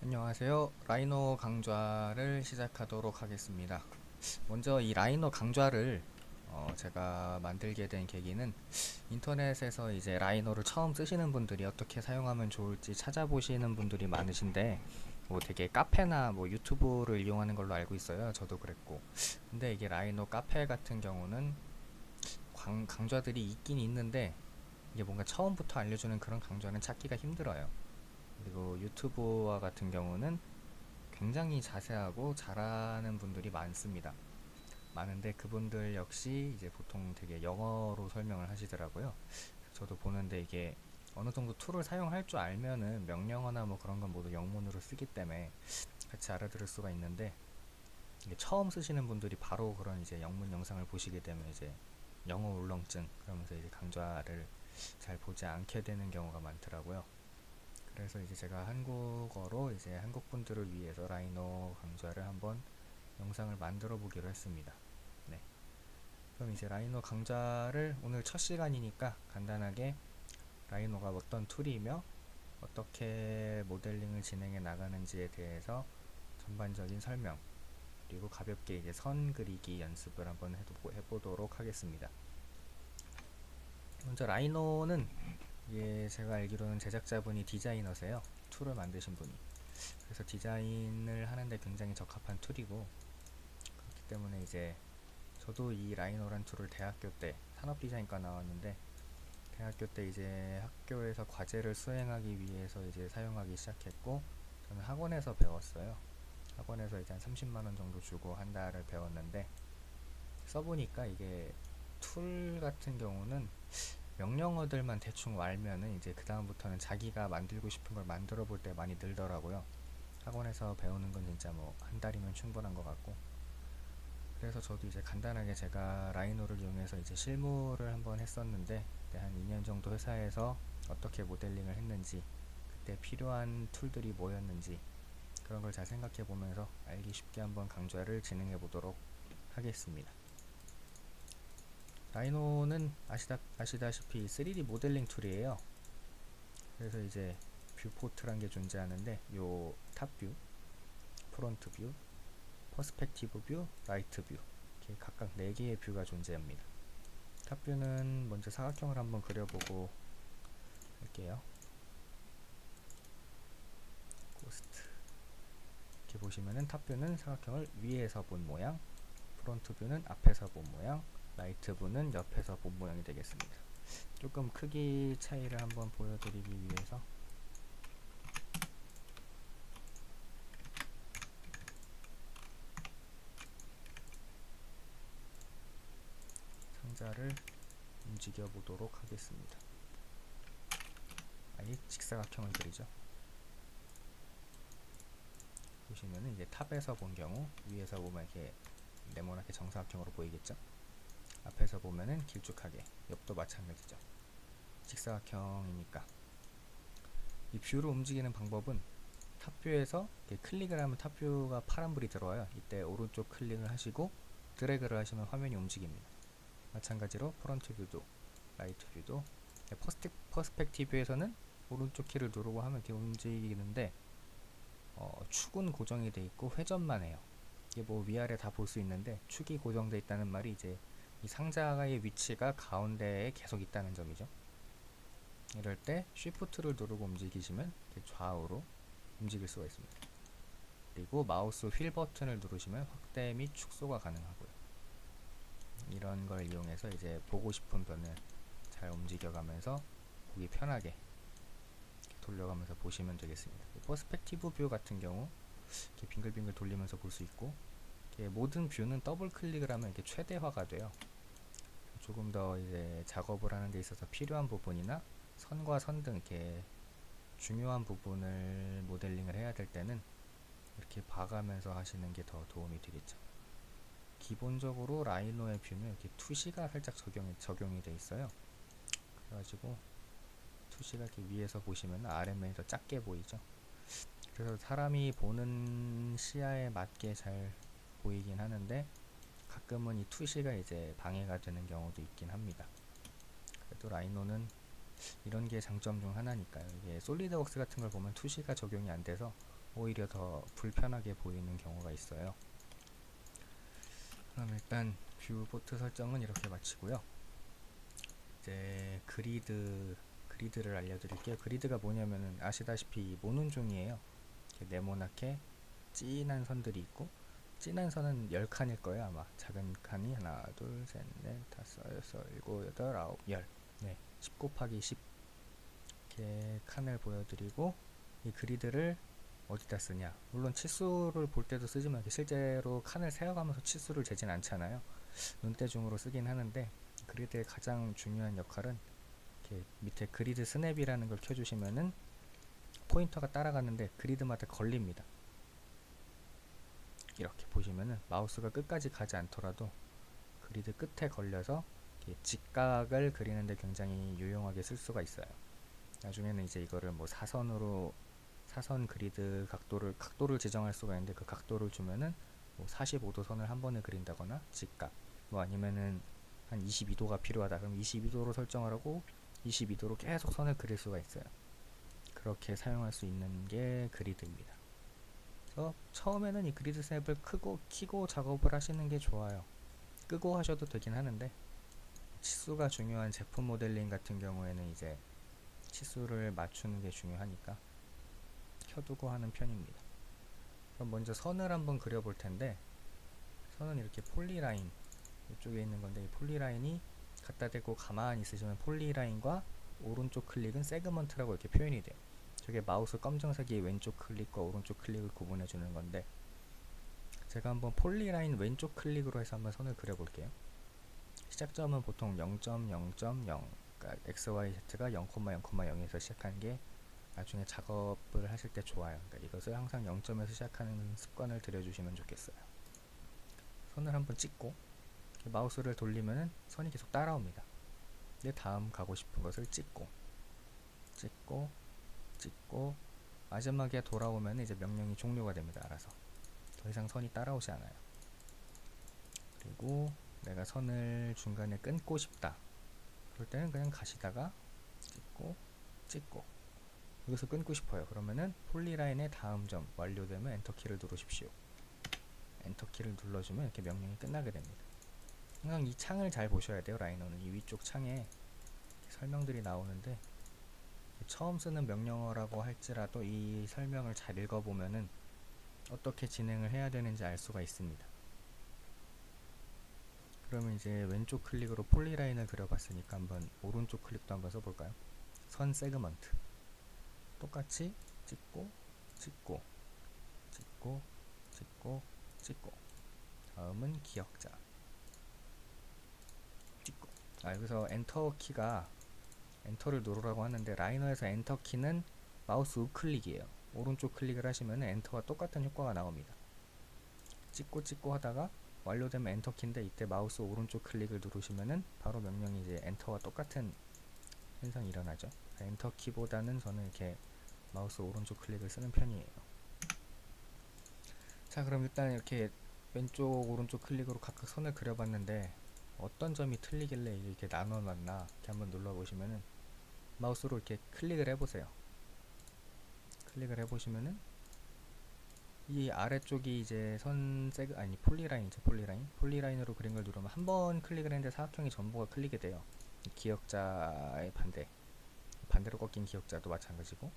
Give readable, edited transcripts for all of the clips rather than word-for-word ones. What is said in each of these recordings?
안녕하세요. 라이노 강좌를 시작하도록 하겠습니다. 먼저 이 라이노 강좌를 제가 만들게 된 계기는 인터넷에서 이제 라이노를 처음 쓰시는 분들이 어떻게 사용하면 좋을지 찾아보시는 분들이 많으신데 뭐 되게 카페나 뭐 유튜브를 이용하는 걸로 알고 있어요. 저도 그랬고. 근데 이게 라이노 카페 같은 경우는 강좌들이 있긴 있는데 이게 뭔가 처음부터 알려주는 그런 강좌는 찾기가 힘들어요. 그리고 유튜브와 같은 경우는 굉장히 자세하고 잘하는 분들이 많습니다. 많은데 그분들 역시 이제 보통 되게 영어로 설명을 하시더라고요. 저도 보는데 이게 어느 정도 툴을 사용할 줄 알면은 명령어나 뭐 그런 건 모두 영문으로 쓰기 때문에 같이 알아들을 수가 있는데 이게 처음 쓰시는 분들이 바로 그런 이제 영문 영상을 보시게 되면 이제 영어 울렁증 그러면서 이제 강좌를 잘 보지 않게 되는 경우가 많더라고요. 그래서 이제 제가 한국어로 이제 한국 분들을 위해서 라이노 강좌를 한번 영상을 만들어 보기로 했습니다. 네. 그럼 이제 라이노 강좌를 오늘 첫 시간이니까 간단하게 라이노가 어떤 툴이며 어떻게 모델링을 진행해 나가는지에 대해서 전반적인 설명 그리고 가볍게 이제 선 그리기 연습을 한번 해보도록 하겠습니다. 먼저 라이노는 이게 제가 알기로는 제작자분이 디자이너세요. 툴을 만드신 분이. 그래서 디자인을 하는데 굉장히 적합한 툴이고 그렇기 때문에 이제 저도 이 라이노란 툴을 대학교 때 산업디자인과 나왔는데 대학교 때 이제 학교에서 과제를 수행하기 위해서 이제 사용하기 시작했고 저는 학원에서 배웠어요. 학원에서 이제 한 30만원 정도 주고 한 달을 배웠는데 써보니까 이게 툴 같은 경우는 명령어들만 대충 알면은 이제 그 다음부터는 자기가 만들고 싶은 걸 만들어 볼 때 많이 늘더라고요. 학원에서 배우는 건 진짜 뭐 한 달이면 충분한 것 같고 그래서 저도 이제 간단하게 제가 라이노를 이용해서 이제 실무를 한번 했었는데 그때 한 2년 정도 회사에서 어떻게 모델링을 했는지 그때 필요한 툴들이 뭐였는지 그런 걸 잘 생각해 보면서 알기 쉽게 한번 강좌를 진행해 보도록 하겠습니다. 라이노는 아시다시피 3D 모델링 툴이에요. 그래서 이제 뷰포트란 게 존재하는데 요 탑뷰, 프론트 뷰, 퍼스펙티브 뷰, 라이트 뷰 이렇게 각각 4개의 뷰가 존재합니다. 탑뷰는 먼저 사각형을 한번 그려보고 할게요. 고스트 이렇게 보시면은 탑뷰는 사각형을 위에서 본 모양, 프론트 뷰는 앞에서 본 모양, 라이트 뷰는 옆에서 본 모양이 되겠습니다. 조금 크기 차이를 한번 보여드리기 위해서 상자를 움직여 보도록 하겠습니다. 아예 직사각형을 그리죠. 보시면은 이제 탑에서 본 경우 위에서 보면 이렇게 네모나게 정사각형으로 보이겠죠. 앞에서 보면은 길쭉하게, 옆도 마찬가지죠. 직사각형이니까 이 뷰로 움직이는 방법은 탑뷰에서 클릭을 하면 탑뷰가 파란불이 들어와요. 이때 오른쪽 클릭을 하시고 드래그를 하시면 화면이 움직입니다. 마찬가지로 프론트 뷰도 라이트 뷰도 퍼스펙티브에서는 오른쪽 키를 누르고 하면 이렇게 움직이는데 축은 고정이 돼 있고 회전만 해요. 이게 뭐 위아래 다 볼 수 있는데 축이 고정돼 있다는 말이 이제 이 상자의 위치가 가운데에 계속 있다는 점이죠. 이럴 때 Shift를 누르고 움직이시면 좌우로 움직일 수가 있습니다. 그리고 마우스 휠 버튼을 누르시면 확대 및 축소가 가능하고요. 이런 걸 이용해서 이제 보고 싶은 변을 잘 움직여가면서 보기 편하게 돌려가면서 보시면 되겠습니다. 퍼스펙티브 뷰 같은 경우 이렇게 빙글빙글 돌리면서 볼 수 있고 모든 뷰는 더블 클릭을 하면 이렇게 최대화가 돼요. 조금 더 이제 작업을 하는 데 있어서 필요한 부분이나 선과 선 등 이렇게 중요한 부분을 모델링을 해야 될 때는 이렇게 봐가면서 하시는 게 더 도움이 되겠죠. 기본적으로 라이노의 뷰는 이렇게 투시가 살짝 적용이 돼 있어요. 그래가지고 투시가 이렇게 위에서 보시면 아래면이 더 작게 보이죠. 그래서 사람이 보는 시야에 맞게 잘 보이긴 하는데 가끔은 이 투시가 이제 방해가 되는 경우도 있긴 합니다. 그래도 라이노는 이런 게 장점 중 하나니까요. 이게 솔리드웍스 같은 걸 보면 투시가 적용이 안 돼서 오히려 더 불편하게 보이는 경우가 있어요. 그럼 일단 뷰포트 설정은 이렇게 마치고요. 이제 그리드를 알려드릴게요. 그리드가 뭐냐면은 아시다시피 모눈종이에요. 네모나게 진한 선들이 있고, 진한 선은 10칸일 거예요. 아마 작은 칸이 하나 둘셋넷 다섯 여섯 일곱 여덟 아홉 열, 네, 10 곱하기 10 이렇게 칸을 보여드리고, 이 그리드를 어디다 쓰냐, 물론 치수를 볼 때도 쓰지만 실제로 칸을 세어가면서 치수를 재진 않잖아요. 눈대중으로 쓰긴 하는데, 그리드의 가장 중요한 역할은 이렇게 밑에 그리드 스냅이라는 걸 켜주시면은 포인터가 따라가는데 그리드마다 걸립니다. 이렇게 보시면은 마우스가 끝까지 가지 않더라도 그리드 끝에 걸려서 직각을 그리는데 굉장히 유용하게 쓸 수가 있어요. 나중에는 이제 이거를 뭐 사선 그리드 각도를 지정할 수가 있는데, 그 각도를 주면은 뭐 45도 선을 한 번에 그린다거나 직각, 뭐 아니면은 한 22도가 필요하다 그럼 22도로 설정하라고 22도로 계속 선을 그릴 수가 있어요. 그렇게 사용할 수 있는 게 그리드입니다. 그래서 처음에는 이 그리드 스냅을 키고 작업을 하시는 게 좋아요. 끄고 하셔도 되긴 하는데, 치수가 중요한 제품 모델링 같은 경우에는 이제 치수를 맞추는 게 중요하니까 켜두고 하는 편입니다. 그럼 먼저 선을 한번 그려볼 텐데, 선은 이렇게 폴리라인 이쪽에 있는 건데, 이 폴리라인이 갖다 대고 가만히 있으시면 폴리라인과 오른쪽 클릭은 세그먼트라고 이렇게 표현이 돼요. 저게 마우스 검정색이 왼쪽 클릭과 오른쪽 클릭을 구분해 주는 건데, 제가 한번 폴리라인 왼쪽 클릭으로 해서 한번 선을 그려 볼게요. 시작점은 보통 0.0.0, 그러니까 XYZ가 0,0,0에서 시작하는 게 나중에 작업을 하실 때 좋아요. 그러니까 이것을 항상 0점에서 시작하는 습관을 들여주시면 좋겠어요. 선을 한번 찍고 마우스를 돌리면은 선이 계속 따라옵니다. 내 다음 가고 싶은 것을 찍고 마지막에 돌아오면 이제 명령이 종료가 됩니다. 알아서 더 이상 선이 따라오지 않아요. 그리고 내가 선을 중간에 끊고 싶다 그럴 때는 그냥 가시다가 찍고 여기서 끊고 싶어요. 그러면은 폴리라인의 다음 점 완료되면 엔터키를 누르십시오. 엔터키를 눌러주면 이렇게 명령이 끝나게 됩니다. 항상 이 창을 잘 보셔야 돼요. 라이너는 이 위쪽 창에 설명들이 나오는데, 처음 쓰는 명령어라고 할지라도 이 설명을 잘 읽어보면은 어떻게 진행을 해야 되는지 알 수가 있습니다. 그러면 이제 왼쪽 클릭으로 폴리라인을 그려봤으니까 한번 오른쪽 클릭도 한번 써볼까요? 선 세그먼트 똑같이 찍고 다음은 기역자 찍고. 여기서 엔터 키가 엔터를 누르라고 하는데, 라이너에서 엔터 키는 마우스 우클릭이에요. 오른쪽 클릭을 하시면 엔터와 똑같은 효과가 나옵니다. 찍고 하다가 완료되면 엔터 키인데, 이때 마우스 오른쪽 클릭을 누르시면은 바로 명령이 이제 엔터와 똑같은 현상이 일어나죠. 엔터 키보다는 저는 이렇게 마우스 오른쪽 클릭을 쓰는 편이에요. 자, 그럼 일단 이렇게 왼쪽 오른쪽 클릭으로 각각 선을 그려봤는데 어떤 점이 틀리길래 이렇게 나눠놨나 이렇게 한번 눌러보시면은, 마우스로 이렇게 클릭을 해보세요. 클릭을 해보시면은 이 아래쪽이 이제 폴리라인으로 그린 걸 누르면 한 번 클릭을 했는데 사각형이 전부가 클릭이 돼요. 기역자의 반대로 꺾인 기역자도 마찬가지고.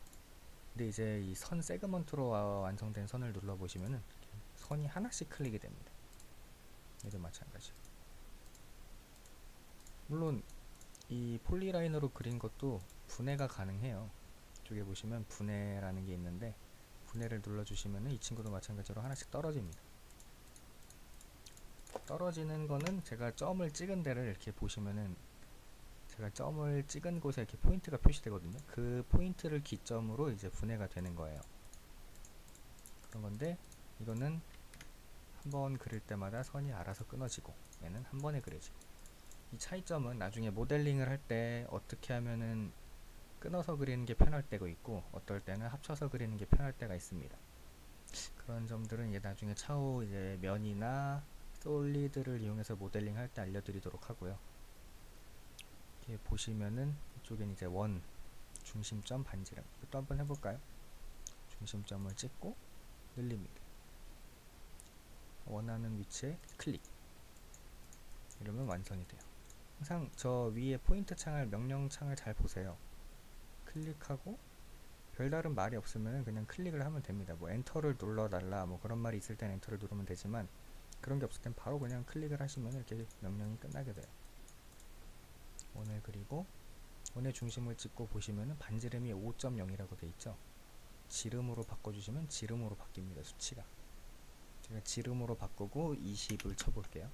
근데 이제 이 선 세그먼트로 완성된 선을 눌러보시면은 선이 하나씩 클릭이 됩니다. 얘도 마찬가지. 물론 이 폴리라인으로 그린 것도 분해가 가능해요. 이쪽에 보시면 분해라는 게 있는데, 분해를 눌러주시면 이 친구도 마찬가지로 하나씩 떨어집니다. 떨어지는 거는 제가 점을 찍은 데를 이렇게 보시면은, 제가 점을 찍은 곳에 이렇게 포인트가 표시되거든요. 그 포인트를 기점으로 이제 분해가 되는 거예요. 그런 건데, 이거는 한번 그릴 때마다 선이 알아서 끊어지고, 얘는 한 번에 그려지고. 이 차이점은 나중에 모델링을 할 때 어떻게 하면은 끊어서 그리는 게 편할 때가 있고, 어떨 때는 합쳐서 그리는 게 편할 때가 있습니다. 그런 점들은 이제 나중에 차후 이제 면이나 솔리드를 이용해서 모델링 할 때 알려드리도록 하고요. 이렇게 보시면은 이쪽엔 이제 원 중심점 반지름 또 한번 해볼까요? 중심점을 찍고 늘립니다. 원하는 위치에 클릭. 이러면 완성이 돼요. 항상 저 위에 포인트 창을, 명령 창을 잘 보세요. 클릭하고 별다른 말이 없으면 그냥 클릭을 하면 됩니다. 뭐 엔터를 눌러달라 뭐 그런 말이 있을 땐 엔터를 누르면 되지만, 그런 게 없을 땐 바로 그냥 클릭을 하시면 이렇게 명령이 끝나게 돼요. 원을 그리고 원의 중심을 찍고 보시면은 반지름이 5.0이라고 돼 있죠. 지름으로 바꿔주시면 지름으로 바뀝니다. 수치가. 제가 지름으로 바꾸고 20을 쳐볼게요.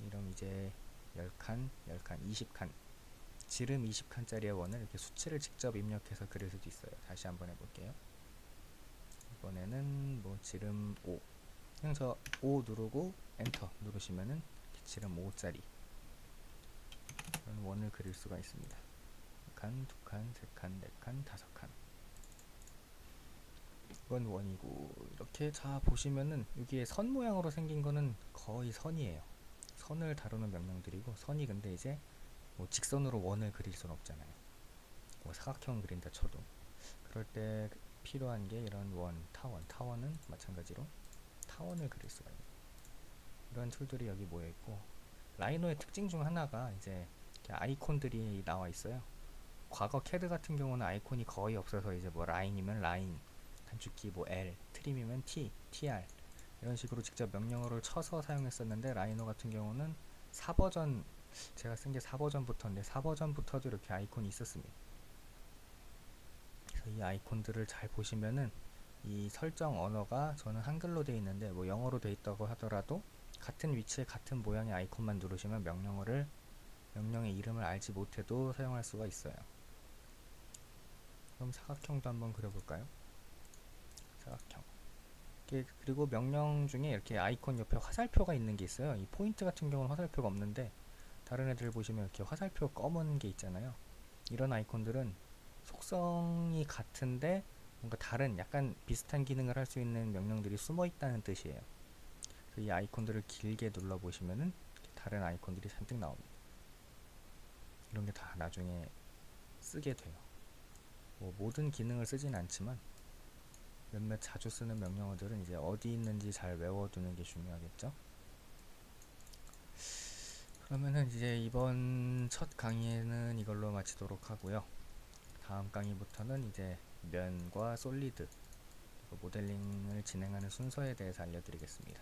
이럼 이제 10칸, 10칸, 20칸, 지름 20칸짜리의 원을 이렇게 수치를 직접 입력해서 그릴 수도 있어요. 다시 한번 해볼게요. 이번에는 뭐 지름 5, 그냥 저 5 누르고 엔터 누르시면은 지름 5짜리 그런 원을 그릴 수가 있습니다. 1칸, 2칸, 3칸, 4칸, 5칸. 이건 원이고, 이렇게 자 보시면은 여기에 선 모양으로 생긴 거는 거의 선이에요. 선을 다루는 명령들이고, 선이 근데 이제 뭐 직선으로 원을 그릴 수는 없잖아요. 뭐 사각형 그린다 쳐도. 그럴 때 필요한 게 이런 원, 타원. 타원은 마찬가지로 타원을 그릴 수가 있는 이런 툴들이 여기 모여 있고, 라이노의 특징 중 하나가 이제 이렇게 아이콘들이 나와 있어요. 과거 캐드 같은 경우는 아이콘이 거의 없어서 이제 뭐 라인이면 라인, 단축키 뭐 L, 트림이면 T, TR 이런 식으로 직접 명령어를 쳐서 사용했었는데, 라이노 같은 경우는 4버전, 제가 쓴 게 4버전부터인데 4버전부터도 이렇게 아이콘이 있었습니다. 그래서 이 아이콘들을 잘 보시면은 이 설정 언어가 저는 한글로 되어 있는데 뭐 영어로 되어 있다고 하더라도 같은 위치에 같은 모양의 아이콘만 누르시면 명령의 이름을 알지 못해도 사용할 수가 있어요. 그럼 사각형도 한번 그려볼까요? 사각형. 그리고 명령 중에 이렇게 아이콘 옆에 화살표가 있는 게 있어요. 이 포인트 같은 경우는 화살표가 없는데, 다른 애들 보시면 이렇게 화살표 검은 게 있잖아요. 이런 아이콘들은 속성이 같은데 뭔가 다른 약간 비슷한 기능을 할 수 있는 명령들이 숨어 있다는 뜻이에요. 그래서 이 아이콘들을 길게 눌러 보시면은 다른 아이콘들이 잔뜩 나옵니다. 이런 게 다 나중에 쓰게 돼요. 뭐 모든 기능을 쓰진 않지만 몇몇 자주 쓰는 명령어들은 이제 어디 있는지 잘 외워두는 게 중요하겠죠. 그러면은 이제 이번 첫 강의는 이걸로 마치도록 하고요. 다음 강의부터는 이제 면과 솔리드, 모델링을 진행하는 순서에 대해서 알려드리겠습니다.